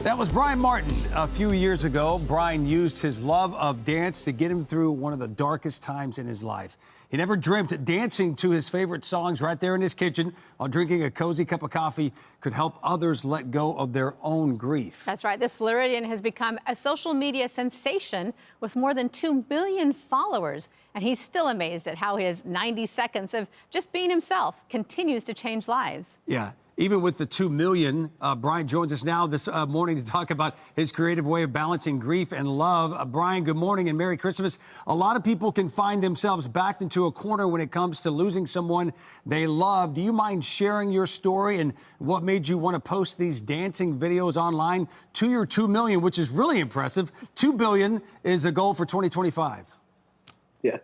That was Bryan Martin a few years ago. Bryan used his love of dance to get him through one of the darkest times in his life. He never dreamt dancing to his favorite songs right there in his kitchen while drinking a cozy cup of coffee could help others let go of their own grief. That's right. This Floridian has become a social media sensation with more than 2 million followers. And he's still amazed at how his 90 seconds of just being himself continues to change lives. Yeah. Even with the 2 million, Bryan joins us now this morning to talk about his creative way of balancing grief and love. Bryan, good morning and Merry Christmas. A lot of people can find themselves backed into a corner when it comes to losing someone they love. Do you mind sharing your story and what made you want to post these dancing videos online to your 2 million, which is really impressive? 2 billion is a goal for 2025. Yeah.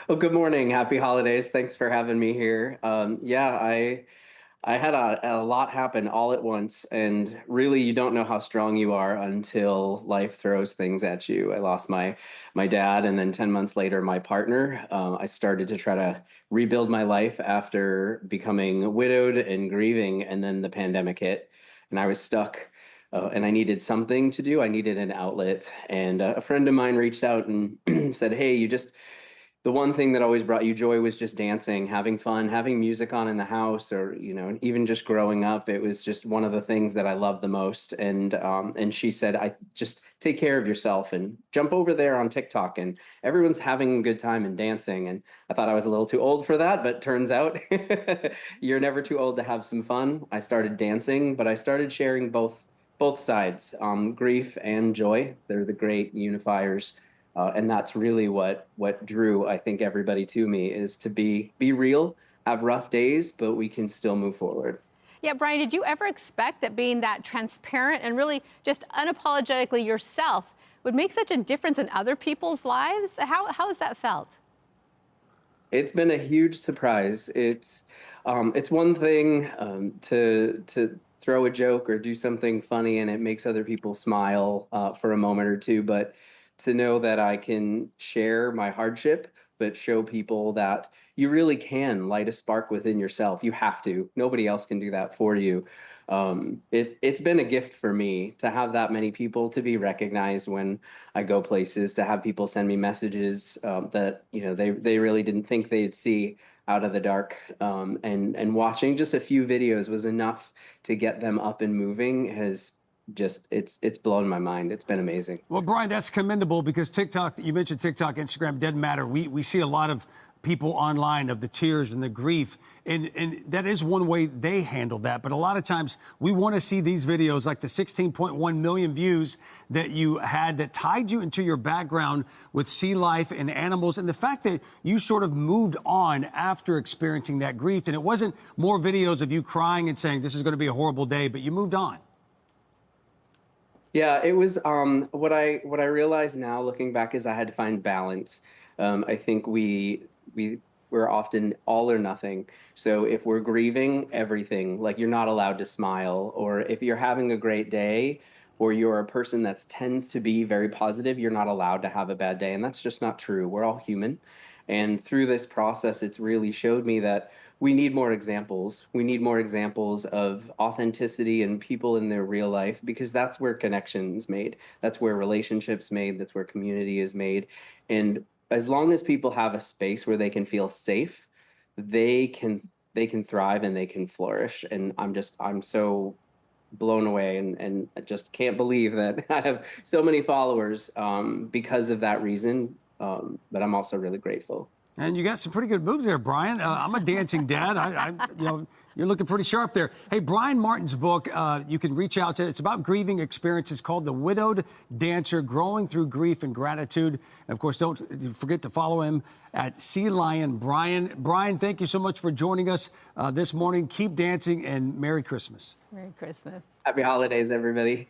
Well, good morning. Happy holidays. Thanks for having me here. I had a lot happen all at once, and really you don't know how strong you are until life throws things at you. I lost my dad, and then 10 months later, my partner. I started to try to rebuild my life after becoming widowed and grieving, and then the pandemic hit, and I was stuck. And I needed something to do. I needed an outlet. And a friend of mine reached out and said, hey, the one thing that always brought you joy was just dancing, having fun, having music on in the house, or, even just growing up. It was just one of the things that I loved the most. And she said, I just take care of yourself and jump over there on TikTok, and everyone's having a good time and dancing. And I thought I was a little too old for that, but turns out you're never too old to have some fun. I started dancing, but I started sharing both sides, grief and joy. They're the great unifiers. And that's really what drew, I think, everybody to me, is to be real, have rough days, but we can still move forward. Yeah, Bryan, did you ever expect that being that transparent and really just unapologetically yourself would make such a difference in other people's lives? How has that felt? It's been a huge surprise. It's one thing to throw a joke or do something funny and it makes other people smile for a moment or two, but to know that I can share my hardship, but show people that you really can light a spark within yourself. You have to. Nobody else can do that for you. It's been a gift for me to have that many people, to be recognized when I go places, to have people send me messages that they really didn't think they'd see out of the dark. And watching just a few videos was enough to get them up and moving. It's blown my mind. It's been amazing. Well, Bryan, that's commendable because TikTok, you mentioned TikTok, Instagram, doesn't matter. We see a lot of people online of the tears and the grief, and that is one way they handle that. But a lot of times we want to see these videos like the 16.1 million views that you had that tied you into your background with sea life and animals, and the fact that you sort of moved on after experiencing that grief. And it wasn't more videos of you crying and saying this is going to be a horrible day, but you moved on. Yeah, it was what I realize now looking back is I had to find balance. I think we're often all or nothing. So if we're grieving everything, like you're not allowed to smile, or if you're having a great day, or you're a person that tends to be very positive, you're not allowed to have a bad day. And that's just not true. We're all human. And through this process, it's really showed me that we need more examples. We need more examples of authenticity and people in their real life, because that's where connection's made. That's where relationships made. That's where community is made. And as long as people have a space where they can feel safe, they can thrive and they can flourish. And I'm so blown away and I just can't believe that I have so many followers because of that reason. But I'm also really grateful. And you got some pretty good moves there, Bryan. I'm a dancing dad. You're looking pretty sharp there. Hey, Bryan Martin's book, you can reach out to. It's about grieving experiences called The Widowed Dancer, Growing Through Grief and Gratitude. And of course, don't forget to follow him at Sealionbryan. Bryan, thank you so much for joining us this morning. Keep dancing and Merry Christmas. Merry Christmas. Happy holidays, everybody.